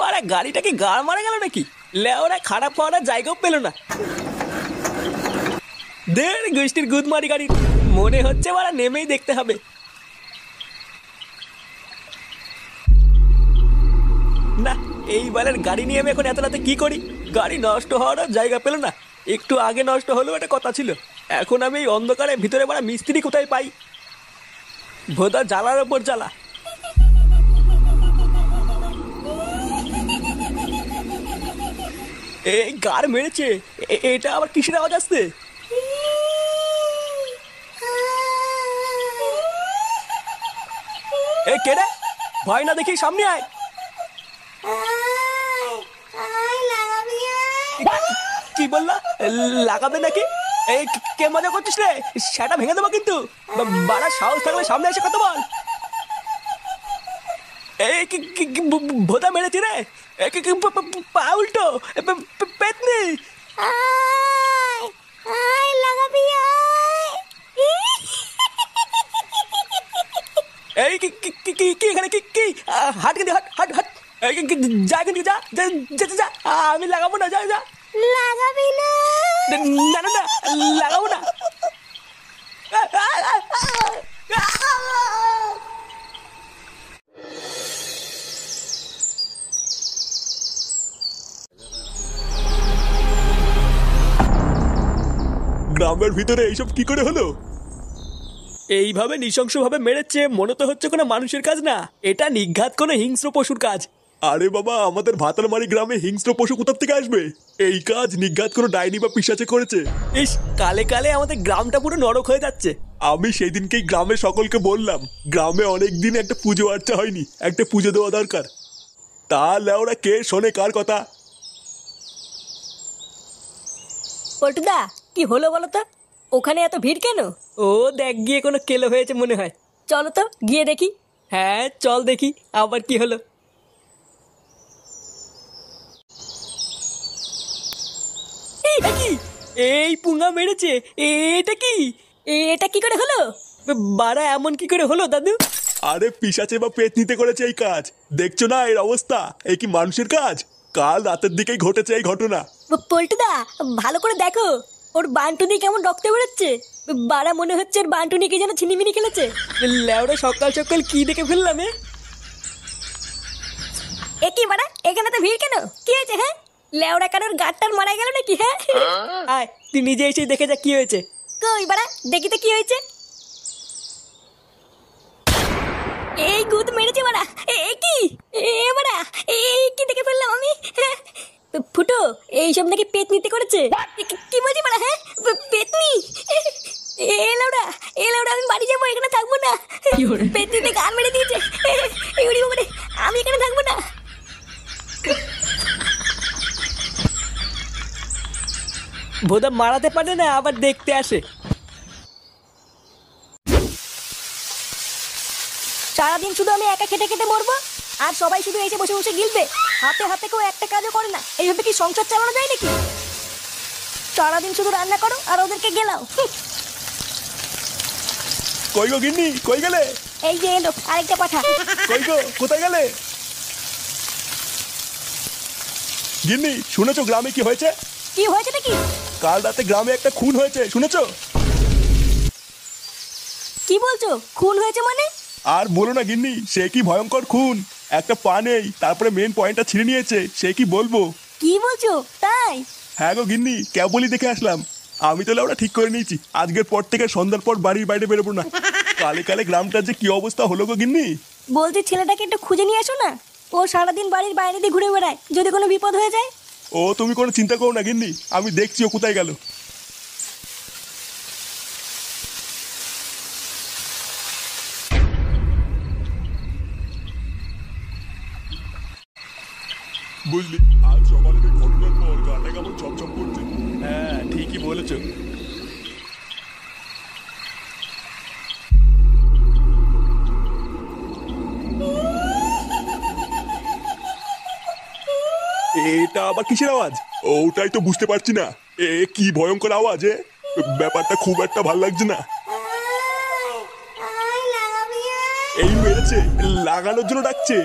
মারা গাড়িটাকে গাড় মারা গেল নাকি? লেওরা খারাপ হওয়ার জায়গাও পেল না। দেড় গোষ্ঠীর গুদমারি গাড়ি, মনে হচ্ছে মারা নেমেই দেখতে হবে। না, এইবারের গাড়ি নিয়ে আমি এখন এত রাতে কি করি? গাড়ি নষ্ট হওয়ার জায়গা পেল না। একটু আগে নষ্ট হলেও একটা কথা ছিল। এখন আমি এই অন্ধকারের ভিতরে মারা মিস্ত্রি কোথায় পাই? ভোদা জ্বালার ওপর জ্বালা। এই গাড় মেরেছে, এটা আবার কিসের আওয়াজ আসছে? এ কেডা? ভয় না দেখি সামনে আয়। কি বললা? লাগাবে নাকি? এই কে মজা করছিস রে? সেটা ভেঙে দেবো কিন্তু। বাড়া সাহস থাকলে সামনে এসে কথা বল। এই ভোদা মেরেছি রে, পা উল্টো পেতনি। এই কি এখানে কি হাট কিন্তু হাট হাট। যা কিন্তু যা যা, আমি লাগাবো না। যা যা। লাগাবি না? না না না, লাগাবো না। গ্রামের ভিতরে এইসব কি করে হলো? এইভাবে নৃশংসভাবে মেরেছে, মনে তো হচ্ছে কোনো মানুষের কাজ না, এটা নিঘাত কোনো হিংস্র পশুর কাজ। আরে বাবা, আমাদের ভাতালমারি গ্রামে হিংস্র পশু কোথা থেকে আসবে? এই কাজ নিঘাত কোনো ডাইনি বা পিশাচে করেছে। ইস, কালে কালে আমাদের গ্রামটা পুরো নরক হয়ে যাচ্ছে। আমি সেই দিনকেই গ্রামে সকলকে বললাম, গ্রামে অনেক দিন একটা পুজো আর্চা হয়নি, একটা পুজো দেওয়া দরকার। তাহলে ওরা কে শোনে কার কথা? পল্টুদা, কি হলো বলো তো? ওখানে এত ভিড় কেন? ও দেখ গিয়ে কোনো কেলো হয়েছে মনে হয়। চলো তো গিয়ে দেখি। হ্যাঁ চল দেখি আবার কি হলো। এই পুঙ্গা মেরেছে, এটা কি? এটা কি করে হলো? বাড়া এমন কি করে হলো দাদু? আরে পিশাচে বা পেতনিতে করেছে এই কাজ। দেখছো না এর অবস্থা? এই কি মানুষের কাজ? কাল রাতের দিকেই ঘটেছে এই ঘটনা। পল্টুদা, ভালো করে দেখো, ওর বান্টুনি কেমন রক্ত বেরোচ্ছে। বাড়া মনে হচ্ছে ওর বান্টুনিকে যেন ছিনিমিনি খেলেছে। লেওড়া সকাল সকাল কি দেখে ফেললাম? এ কি বাড়া, এখানে তো ভিড় কেন? কি হয়েছে? হ্যাঁ, লেওড়া কারোর গাড়টার মারা গেল নাকি? হ্যাঁ আয় তুই নিজে এসে দেখে যা কি হয়েছে। কই বাড়া, দেখি তো কি হয়েছে। এই গুদ মেরেছে বাড়া। এ কি? বাড়া, এই কি দেখে ফেললাম আমি? ফুটো, এইসব নাকি পেতনিতে করেছে? কি বলছি বাড়া? হ্যাঁ, পেতনি? এলাউড়া এলাউড়া, আমি বাড়ি যাবো, এখানে থাকবো না। পেতনিতে গান মেরে দিয়েছে। আমি এখানে থাকবো না। ভোদা মারাতে পারে না, আবার দেখতে আসে। সারাদিন শুধু আমি একা খেটে খেটে মরবো, আর সবাই শুধু এসে বসে বসে গিলবে। হাতে হাতে কেউ একটা কাজও করে না। এইভাবে কি সংসার চালানো যায় নাকি? সারাদিন শুধু রান্না করো আর ওদেরকে গেলাও। কই গো গিন্নি, কই গেলে? এই যে এলো আরেকটা পাঠা। কই গো, কোথায় গেলে? গিন্নি, শুনেছো গ্রামে কি হয়েছে? কি হয়েছে নাকি? কাল রাতে গ্রামে একটা খুন হয়েছে, শুনেছো? কি বলছো? খুন হয়েছে মানে? আর বলো না গিন্নি, সে কি ভয়ঙ্কর খুন। একটা পা নেই, তারপরে মেন পয়েন্টটা ছিঁড়ে নিয়েছে। সে কি বলবো। কি বলছো তাই? হ্যাঁ গো গিন্নি, কেবলই দেখে আসলাম। আমি তো ওরা ঠিক করে নিয়েছি, আজকের পর থেকে সন্ধ্যার পর বাড়ির বাইরে বেরোবো না। কালে কালে গ্রামটার যে কি অবস্থা হলো গো গিন্নি। বলছি ছেলেটাকে একটু খুঁজে নিয়ে আসো না। ও সারাদিন বাড়ির বাইরে দিয়ে ঘুরে বেড়ায়, যদি কোনো বিপদ হয়ে যায়। ও তুমি কোনো চিন্তা করো না গিন্নি, আমি দেখছি ও কোথায় গেল। বুঝলি, আজ সকালে এই ঘটনার পর গাটা কেমন ছমছম করছে। হ্যাঁ ঠিকই বলেছো। এটা আবার কিসের আওয়াজ? ওটাই তো বুঝতে পারছি না। কি ভয়ঙ্কর আওয়াজ! ব্যাপারটা খুব একটা ভালো লাগছে না। এই মেরেছে, লাগানোর জন্য ডাকছে।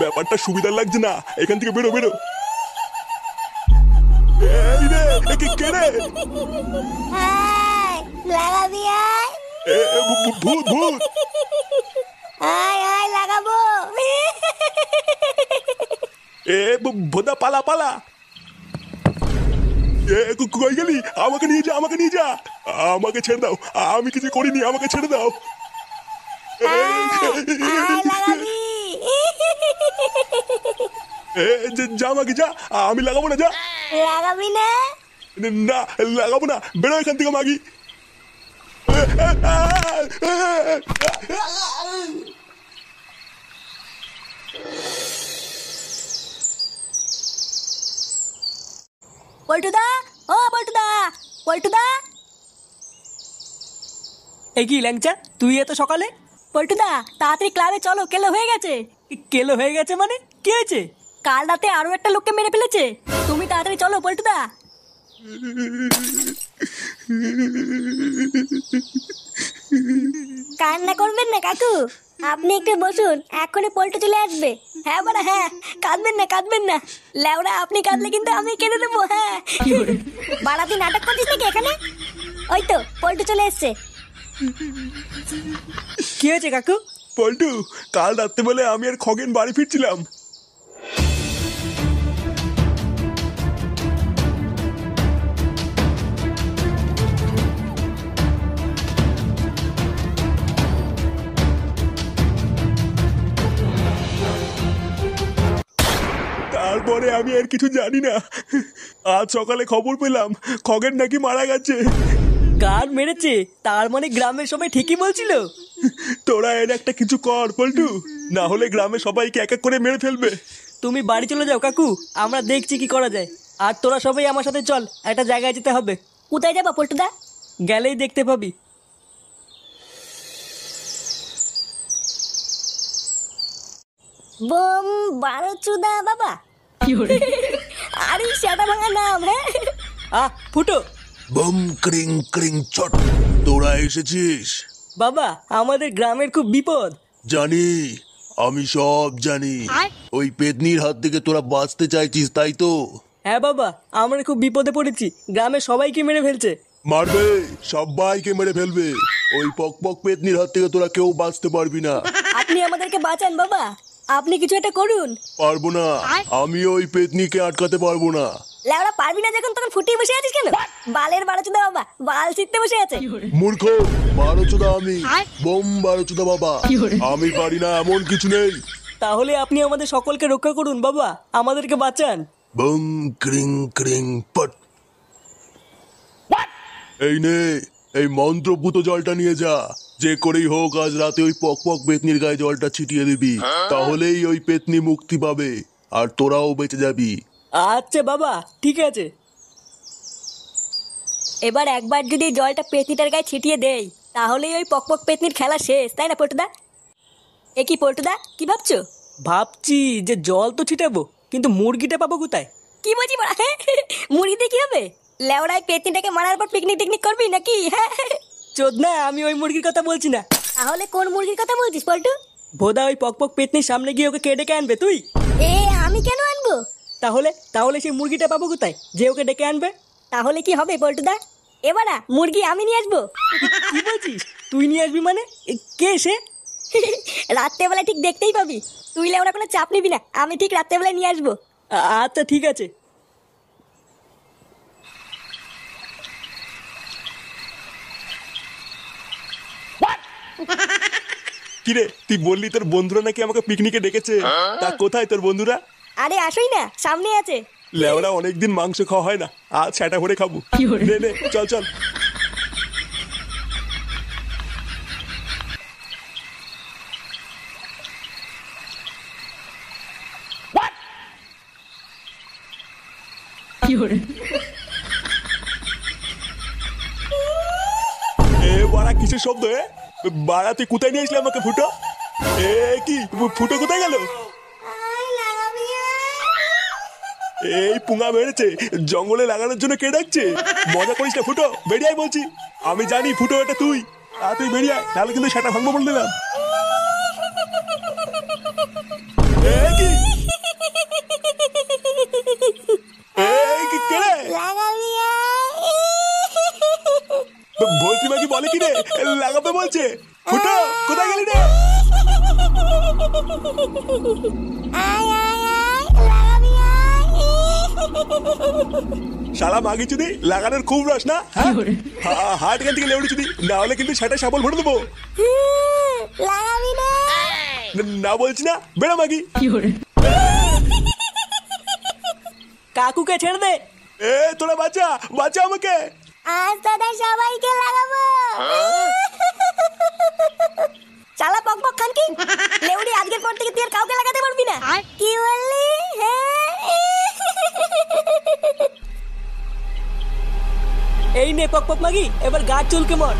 ব্যাপারটা সুবিধার লাগছে না, এখান থেকে বেরো বেরো। এই রে, কে রে? আয় লাগাবি আয়। ভূত ভূত। আয় আয় লাগাবো। ভোদা পালা পালা। কই গেলি? আমাকে নিয়ে যা, আমাকে নিয়ে যা। আমাকে ছেড়ে দাও, আমি কিছু করিনি, আমাকে ছেড়ে দাও। আয় লাগাবি। যা আমাকে যা, আমি লাগাবো না, যা। লাগাবি না? না লাগাবো না, বেরো এখান থেকে মাগি। পল্টুদা, ও পল্টুদা, পল্টুদা। এ কি ল্যাংচা, তুই এত সকালে? পল্টুদা তাড়াতাড়ি ক্লাবে চলো, কেলো হয়ে গেছে। কেলো হয়ে গেছে মানে? কি হয়েছে? কাল রাতে আরো একটা লোককে মেরে ফেলেছে। তুমি তাড়াতাড়ি চলো পল্টুদা। কান্না করবেন না কাকু, আপনি একটু বসুন, এক্ষুনি পল্টু চলে আসবে। হ্যাঁ বাড়া হ্যাঁ, কাঁদবেন না কাঁদবেন না। লেওড়া আপনি কাঁদলে কিন্তু আমি কেঁদে দেবো। হ্যাঁ বাড়া তুই নাটক করছিস নাকি এখানে? ওই তো পল্টু চলে এসছে। কি হয়েছে কাকু? পল্টু, কাল রাত্রে বলে আমি আর খগেন বাড়ি ফিরছিলাম। তারপরে আমি আর কিছু জানি না। আজ সকালে খবর পেলাম খগেন নাকি মারা গেছে। গান মেরেছে? তার মানে গ্রামের সবাই ঠিকই বলছিল। তোরা এর একটা কিছু কর পল্টু, না হলে গ্রামে সবাইকে এক এক করে মেরে ফেলবে। তুমি বাড়ি চলে যাও কাকু, আমরা দেখছি কি করা যায়। আর তোরা সবাই আমার সাথে চল, একটা জায়গায় যেতে হবে। কোথায় যাবো পল্টুদা? গেলেই দেখতে পাবি। বোম বারোচুদা বাবা। আরে সেটা ভাঙা নাম। হ্যাঁ ফুটো। বম ক্রিং ক্রিং চট, তোরা এসেছিস? বাবা, আমাদের গ্রামের খুব বিপদ। জানি, আমি সব জানি। ওই পেতনির হাত থেকে তোরা বাঁচতে চাইছিস, তাই তো? হ্যাঁ বাবা, আমরা খুব বিপদে পড়েছি, গ্রামের সবাইকে মেরে ফেলছে। মারবে, সবাইকে মেরে ফেলবে। ওই পক পেতনির হাত থেকে তোরা কেউ বাঁচতে পারবি না। আপনি আমাদেরকে বাঁচান বাবা, আপনি কিছু একটা করুন। পারবো না, আমি ওই পেতনিকে আটকাতে পারবো না। লেওড়া পারবি না যখন, তখন ফুটিয়ে বসে আছিস কেন? বালের বারোচুদা বাবা বাল ছিটতে বসে আছে। মূর্খ, বারোচোদা আমি, বোম বারোচোদা বাবা। আমি পারি না এমন কিছু নেই। তাহলে আপনি আমাদের সকলকে রক্ষা করুন বাবা, আমাদেরকে বাঁচান। বম ক্রিং ক্রিং পট। এই নে, এই মন্ত্রপুত জলটা নিয়ে যা। যে করেই হোক আজ রাতে ওই পক পেতনির গায়ে জলটা ছিটিয়ে দিবি, তাহলেই ওই পেতনি মুক্তি পাবে আর তোরাও বেঁচে যাবি। আচ্ছা বাবা, ঠিক আছে। এবার একবার যদি জলটা পেতনিটার গায়ে ছিটিয়ে দেই, তাহলেই ওই পক পেতনির খেলা শেষ, তাই না পল্টুদা? এ কি পল্টুদা, কি ভাবছো? ভাবছি যে জল তো ছিটাবো, কিন্তু মুরগিটা পাবো কোথায়? কি বলছি বড়া? মুরগিতে কি হবে? লেওড়ায় পেতনিটাকে মারার পর পিকনিক টিকনিক করবি নাকি? চোদনা, আমি ওই মুরগির কথা বলছি না। তাহলে কোন মুরগির কথা বলছিস পল্টু? ভোদা ওই পক পেতনির সামনে গিয়ে ওকে ডেকে আনবে তুই। এ আমি কেন আনবো? তাহলে সেই মুরগিটা পাবো কোথায় যে ওকে ডেকে আনবে? তাহলে কি হবে পল্টুদা? এবারা মুরগি আমি নিয়ে আসবো। কি বলছিস? তুই নিয়ে আসবি মানে? কে সে? রাত্রেবেলা ঠিক দেখতেই পাবি। তুই লেওড়া কোনো চাপ নিবি না, আমি ঠিক রাত্রেবেলায় নিয়ে আসবো। আচ্ছা ঠিক আছে। কিরে, তুই বললি তোর বন্ধুরা নাকি আমাকে পিকনিকে ডেকেছে, তা কোথায় তোর বন্ধুরা? আরে আসোই না, সামনে আছে। লেওরা অনেকদিন মাংস খাওয়া হয় না, আজ সেটা ভরে খাবো। নে নে, চল চল। এ বাড়া কিসের শব্দ? বাড়া তুই কোথায় নিয়ে আসলি আমাকে? ফুটো, এ কি ফুটো কোথায় গেল? এই পুঙা মেরেছে, জঙ্গলে লাগানোর জন্য কে ডাকছে? মজা করিস না ফুটো, বেরিয়ে আয় বলছি। আমি জানি ফুটো এটা তুই, তুই বেরিয়ে আয়, তাহলে কিন্তু সেটা ভাঙবো বলে দিলাম। এ কি? কে রে? লাগাবি ভর্তি মাগি বলে কি রে? লাগাবে বলছে। ফুটো কোথায় গেলি রে? আয় আয় আয় লাগাবি শালা মাগি চুদি লাগানোর খুব রস না? হাট এখান থেকে লেউড়ি চুদি, না হলে কিন্তু সেটা সাবল ভরে দেবো। লাগাবি না না বলছি না, বেড়া মাগি। কাকুকে ছেড়ে দে। এ তোরা বাঁচা, বাঁচা আমাকে। আজ দাদা সবাইকে লাগাবো চালা পক পক খান কি লেউড়ি আজকের পর থেকে তুই আর কাউকে লাগাতে পারবি না কি বললি এই নে পক পক মাগি, এবার গা চুলকে মর।